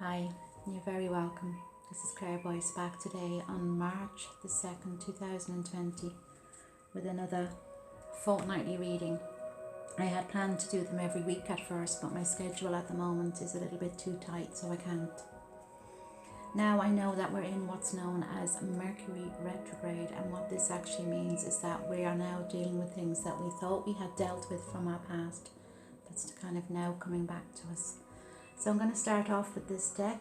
Hi, you're very welcome. This is Claire Boyce back today on March the 2nd, 2020 with another fortnightly reading. I had planned to do them every week at first, but my schedule at the moment is a little bit too tight, so I can't. Now I know that we're in what's known as Mercury retrograde, and what this actually means is that we are now dealing with things that we thought we had dealt with from our past. That's kind of now coming back to us. So I'm going to start off with this deck,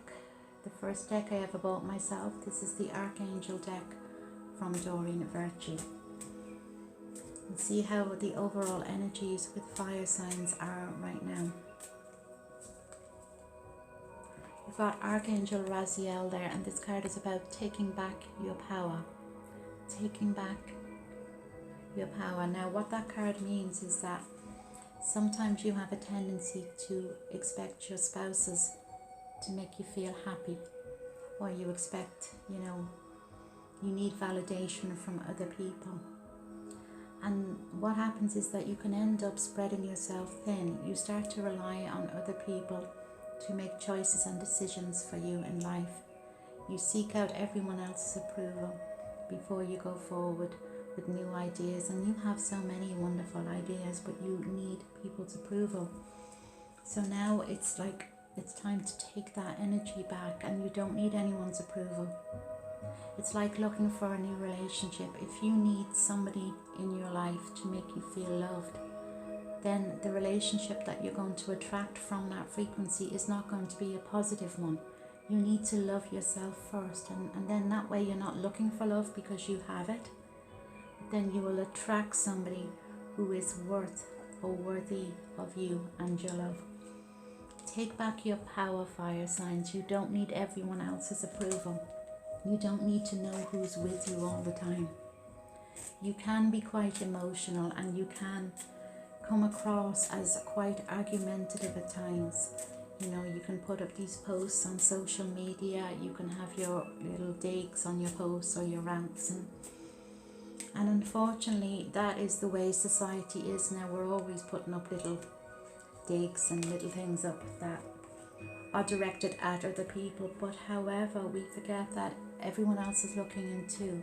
the first deck I ever bought myself. This is the Archangel deck from Doreen Virtue. And see how the overall energies with fire signs are right now. We've got Archangel Raziel there, and this card is about taking back your power. Taking back your power. Now what that card means is that sometimes you have a tendency to expect your spouses to make you feel happy, or you expect, you need validation from other people. And what happens is that you can end up spreading yourself thin. You start to rely on other people to make choices and decisions for you in life. You seek out everyone else's approval before you go forward with new ideas, and you have so many wonderful ideas, but you need people's approval. So now it's like it's time to take that energy back, and you don't need anyone's approval. It's like looking for a new relationship. If you need somebody in your life to make you feel loved, then the relationship that you're going to attract from that frequency is not going to be a positive one. You need to love yourself first, and then that way you're not looking for love because you have it. Then you will attract somebody who is worth or worthy of you and your love. Take back your power, fire signs. You don't need everyone else's approval. You don't need to know who's with you all the time. You can be quite emotional, and you can come across as quite argumentative at times. You can put up these posts on social media. You can have your little digs on your posts or your rants, and unfortunately that is the way society is now. We're always putting up little digs and little things up that are directed at other people, but however we forget that everyone else is looking in too.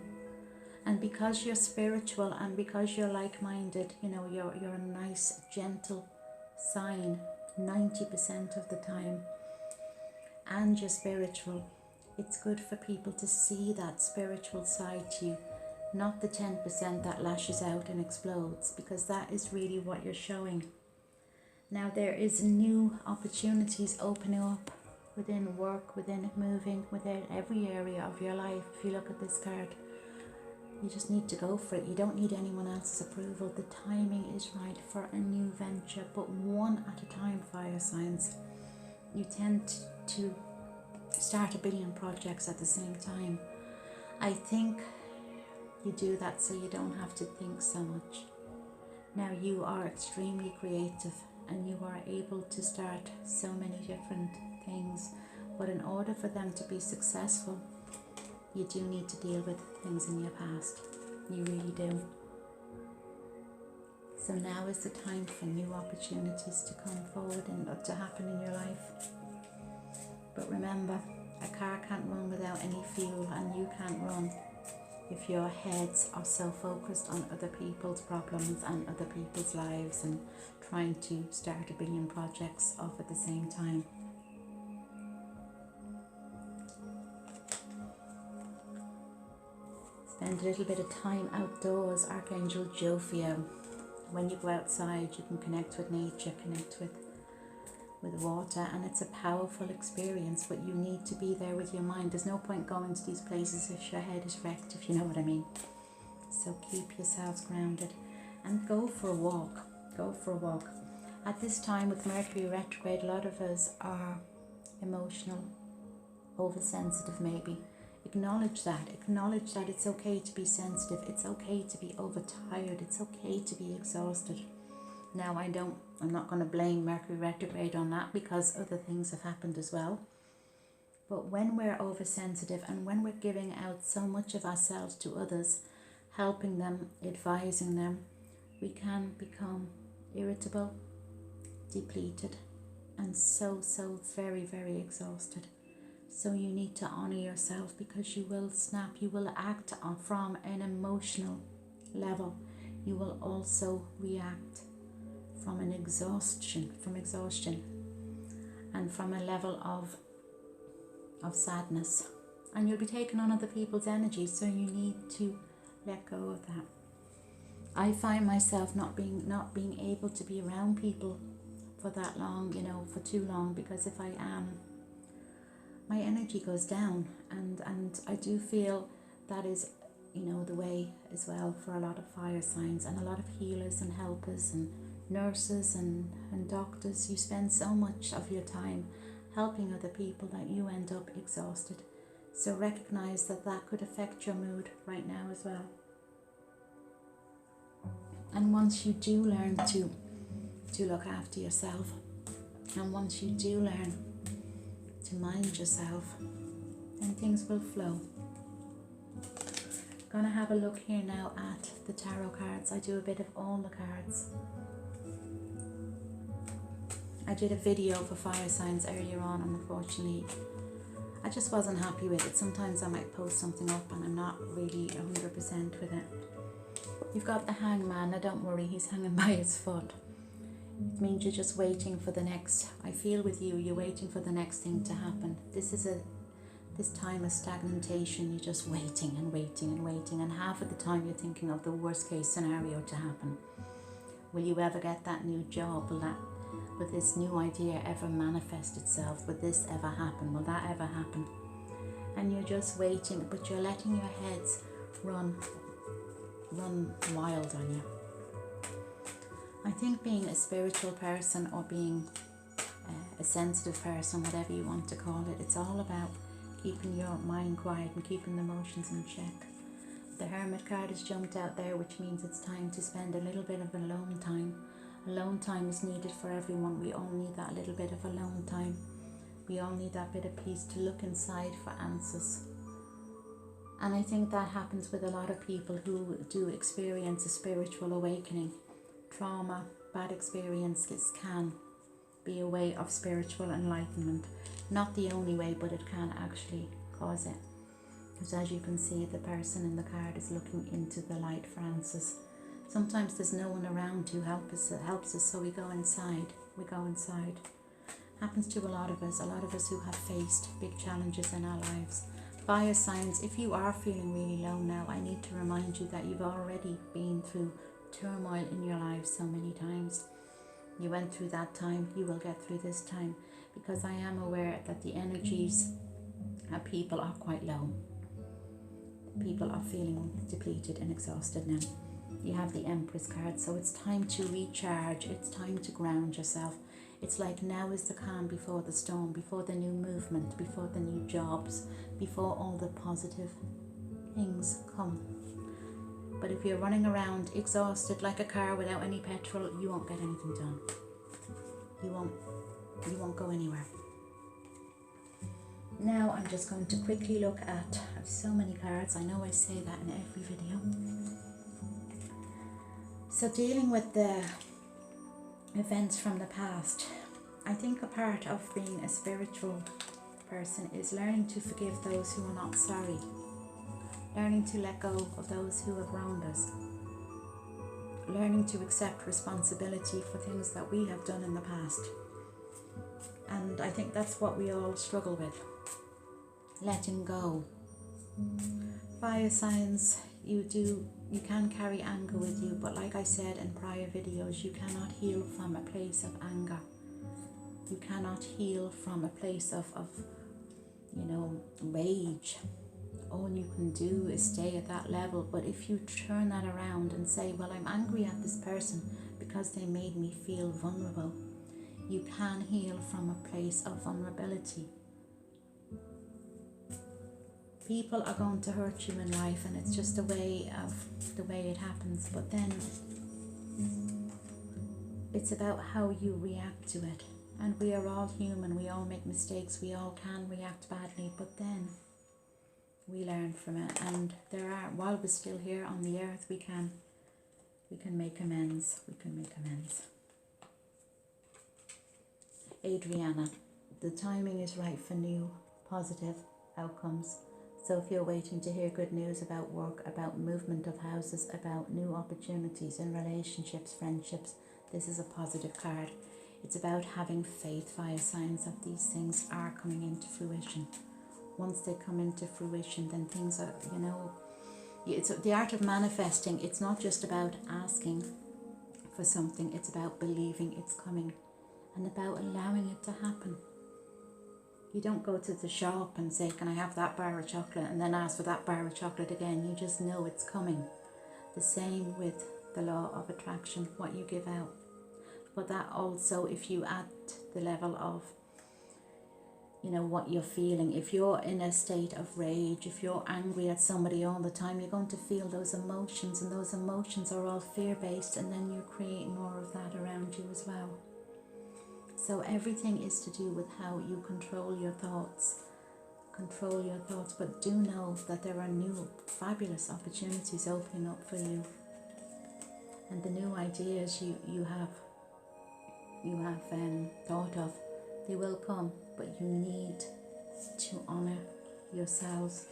And because you're spiritual and because you're like-minded, you're a nice gentle sign 90% of the time, and you're spiritual, it's good for people to see that spiritual side to you, not the 10% that lashes out and explodes, because that is really what you're showing. Now there is new opportunities opening up within work, within moving, within every area of your life. If you look at this card, you just need to go for it. You don't need anyone else's approval. The timing is right for a new venture, but one at a time, fire signs. You tend to start 1 billion projects at the same time. I think you do that so you don't have to think so much. Now you are extremely creative, and you are able to start so many different things, but in order for them to be successful, you do need to deal with things in your past. You really do. So now is the time for new opportunities to come forward and to happen in your life. But remember, a car can't run without any fuel, and you can't run if your heads are so focused on other people's problems and other people's lives and trying to start 1 billion projects off at the same time. Spend a little bit of time outdoors, Archangel Jophiel. When you go outside, you can connect with nature, connect with water, and it's a powerful experience, but you need to be there with your mind. There's no point going to these places if your head is wrecked, if you know what I mean. So keep yourselves grounded and go for a walk. Go for a walk. At this time with Mercury retrograde, a lot of us are emotional, oversensitive maybe. Acknowledge that it's okay to be sensitive. It's okay to be overtired. It's okay to be exhausted. Now I'm not going to blame Mercury retrograde on that, because other things have happened as well. But when we're oversensitive and when we're giving out so much of ourselves to others, helping them, advising them, we can become irritable, depleted, and so very, very exhausted. So you need to honor yourself, because you will snap, you will act from an emotional level. You will also react from exhaustion, and from a level of sadness. And you'll be taking on other people's energy, so you need to let go of that. I find myself not being able to be around people for that long, for too long, because if I am, my energy goes down, and I do feel that is, the way as well for a lot of fire signs and a lot of healers and helpers and nurses and doctors. You spend so much of your time helping other people that you end up exhausted. So recognize that could affect your mood right now as well. And once you do learn to look after yourself, and once you do learn to mind yourself, then things will flow. Gonna have a look here now at the tarot cards. I do a bit of all the cards. I did a video for fire signs earlier on, and unfortunately I just wasn't happy with it. Sometimes I might post something up and I'm not really 100% with it. You've got the Hangman. Now don't worry, he's hanging by his foot. It means you're just waiting for the next, I feel with you, you're waiting for the next thing to happen. This time of stagnation, you're just waiting and waiting and waiting, and half of the time you're thinking of the worst case scenario to happen. Will you ever get that new job? Will this new idea ever manifest itself? Will this ever happen? Will that ever happen? And you're just waiting, but you're letting your heads run wild on you. I think being a spiritual person, or being a sensitive person, whatever you want to call it, it's all about keeping your mind quiet and keeping the emotions in check. The Hermit card has jumped out there, which means it's time to spend a little bit of alone time. Alone time is needed for everyone. We all need that little bit of alone time. We all need that bit of peace to look inside for answers. And I think that happens with a lot of people who do experience a spiritual awakening. Trauma, bad experiences can be a way of spiritual enlightenment. Not the only way, but it can actually cause it. Because as you can see, the person in the card is looking into the light for answers. Sometimes there's no one around who helps us, so we go inside. Happens to a lot of us who have faced big challenges in our lives. Fire signs, if you are feeling really low now, I need to remind you that you've already been through turmoil in your life so many times. You went through that time, you will get through this time, because I am aware that the energies of people are quite low. People are feeling depleted and exhausted now. You have the Empress card, so it's time to recharge, it's time to ground yourself. It's like now is the calm before the storm, before the new movement, before the new jobs, before all the positive things come. But if you're running around exhausted like a car without any petrol, you won't get anything done. You won't go anywhere. Now I'm just going to quickly look at, I have so many cards, I know I say that in every video. So dealing with the events from the past, I think a part of being a spiritual person is learning to forgive those who are not sorry. Learning to let go of those who have wronged us. Learning to accept responsibility for things that we have done in the past. And I think that's what we all struggle with. Letting go. Fire signs, you can carry anger with you, but like I said in prior videos, you cannot heal from a place of anger. You cannot heal from a place of rage. All you can do is stay at that level. But if you turn that around and say, well, I'm angry at this person because they made me feel vulnerable, you can heal from a place of vulnerability. People are going to hurt you in life, and it's just the way it happens. But then it's about how you react to it. And we are all human, we all make mistakes, we all can react badly, but then we learn from it. And while we're still here on the earth, we can make amends. Adriana, the timing is right for new positive outcomes. So if you're waiting to hear good news about work, about movement of houses, about new opportunities in relationships, friendships, this is a positive card. It's about having faith via signs that these things are coming into fruition. Once they come into fruition, then things are, it's the art of manifesting. It's not just about asking for something, it's about believing it's coming and about allowing it to happen. You don't go to the shop and say, can I have that bar of chocolate, and then ask for that bar of chocolate again. You just know it's coming. The same with the law of attraction, what you give out. But that also, if you add the level of, what you're feeling, if you're in a state of rage, if you're angry at somebody all the time, you're going to feel those emotions, and those emotions are all fear-based, and then you create more of that around you as well. So everything is to do with how you control your thoughts. But do know that there are new fabulous opportunities opening up for you. And the new ideas you have thought of, they will come, but you need to honour yourselves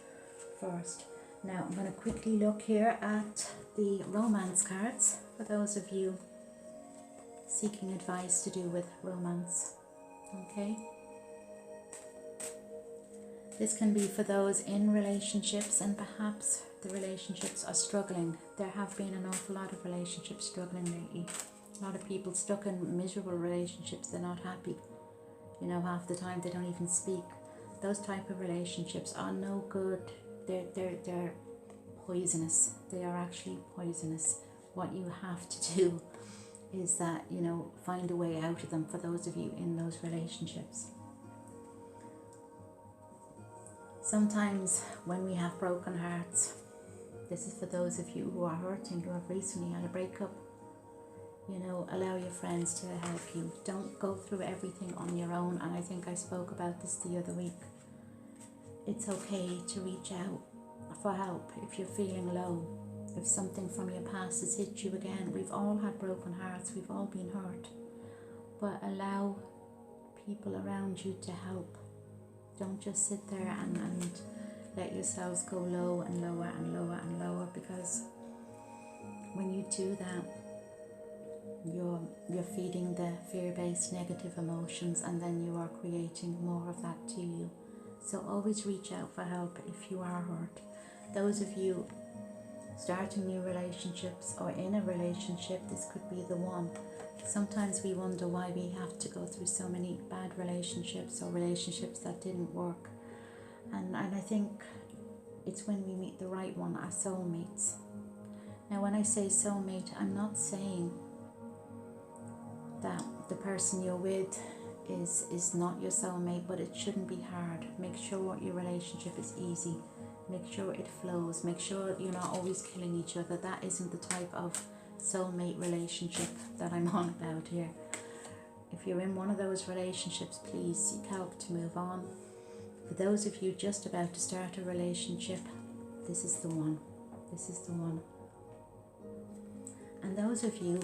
first. Now I'm going to quickly look here at the romance cards for those of you seeking advice to do with romance. Okay, this can be for those in relationships, and perhaps the relationships are struggling. There have been an awful lot of relationships struggling lately. A lot of people stuck in miserable relationships. They're not happy. Half the time they don't even speak. Those type of relationships are no good. They're poisonous. They are actually poisonous. What you have to do is that, find a way out of them for those of you in those relationships. Sometimes when we have broken hearts, this is for those of you who are hurting, who have recently had a breakup, allow your friends to help you. Don't go through everything on your own, and I think I spoke about this the other week. It's okay to reach out for help if you're feeling low. If something from your past has hit you again, we've all had broken hearts, we've all been hurt. But allow people around you to help. Don't just sit there and let yourselves go low and lower and lower and lower, because when you do that, you're feeding the fear-based negative emotions, and then you are creating more of that to you. So always reach out for help if you are hurt. Those of you starting new relationships or in a relationship, this could be the one. Sometimes we wonder why we have to go through so many bad relationships or relationships that didn't work. And I think it's when we meet the right one, our soulmates. Now when I say soulmate, I'm not saying that the person you're with is not your soulmate, but it shouldn't be hard. Make sure your relationship is easy. Make sure it flows. Make sure you're not always killing each other. That isn't the type of soulmate relationship that I'm on about here. If you're in one of those relationships, please seek help to move on. For those of you just about to start a relationship, this is the one. This is the one. And those of you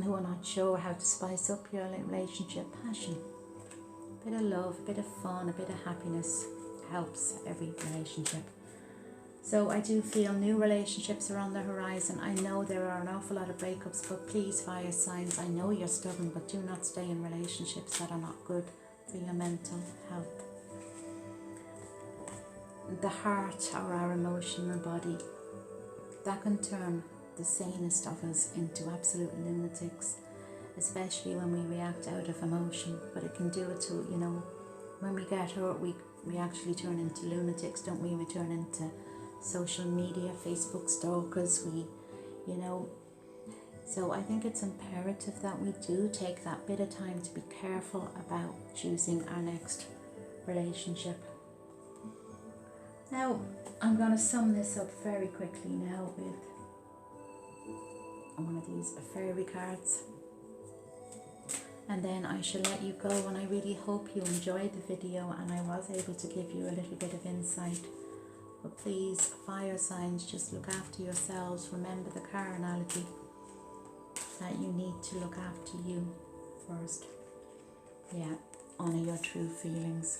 who are not sure how to spice up your relationship, passion. A bit of love, a bit of fun, a bit of happiness helps every relationship. So I do feel new relationships are on the horizon. I know there are an awful lot of breakups, but please, fire signs, I know you're stubborn, but do not stay in relationships that are not good for your mental health. The heart, or our emotional body, that can turn the sanest of us into absolute lunatics, especially when we react out of emotion. But it can do it to, when we get hurt, we actually turn into lunatics, don't we? We turn into social media, Facebook stalkers, so I think it's imperative that we do take that bit of time to be careful about choosing our next relationship. Now, I'm going to sum this up very quickly now with one of these fairy cards, and then I shall let you go. And I really hope you enjoyed the video and I was able to give you a little bit of insight. But please, fire signs, just look after yourselves. Remember the car analogy, that you need to look after you first. Yeah, honour your true feelings.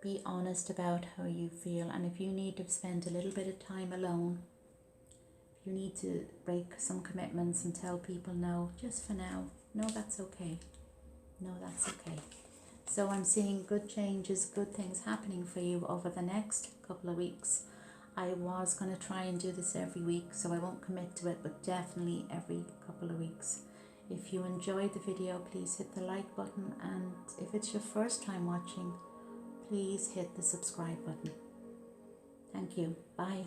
Be honest about how you feel, and if you need to spend a little bit of time alone, if you need to break some commitments and tell people no, just for now, no, that's okay. No, that's okay. So I'm seeing good changes, good things happening for you over the next couple of weeks. I was going to try and do this every week, so I won't commit to it, but definitely every couple of weeks. If you enjoyed the video, please hit the like button, and if it's your first time watching, please hit the subscribe button. Thank you. Bye.